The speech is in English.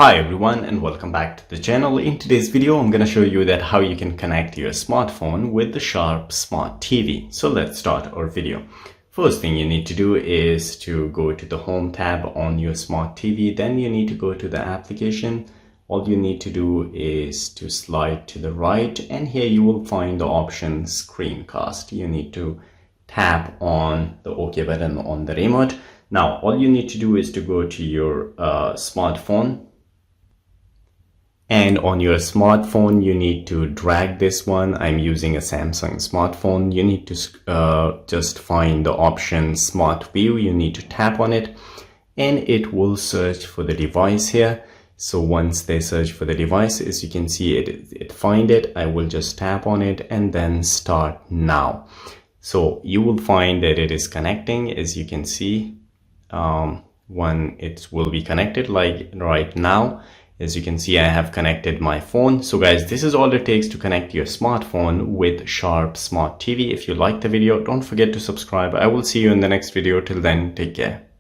Hi everyone and welcome back to the channel. In today's video I'm going to show you that how you can connect your smartphone with the Sharp Smart TV. So let's start our video. First thing you need to do is to go to the home tab on your smart TV. Then you need to go to the application. All you need to do is to slide to the right, and here you will find the option screencast. You need to tap on the OK button on the remote. Now all you need to do is to go to your smartphone. And on your smartphone, you need to drag this one. I'm using a Samsung smartphone. You need to just find the option Smart View. You need to tap on it and it will search for the device here. So once they search for the device, as you can see, it find it. I will just tap on it and then start now. So you will find that it is connecting, as you can see, when it will be connected, like right now. As you can see, I have connected my phone. So guys, this is all it takes to connect your smartphone with Sharp Smart TV. If you liked the video, don't forget to subscribe. I will see you in the next video. Till then, take care.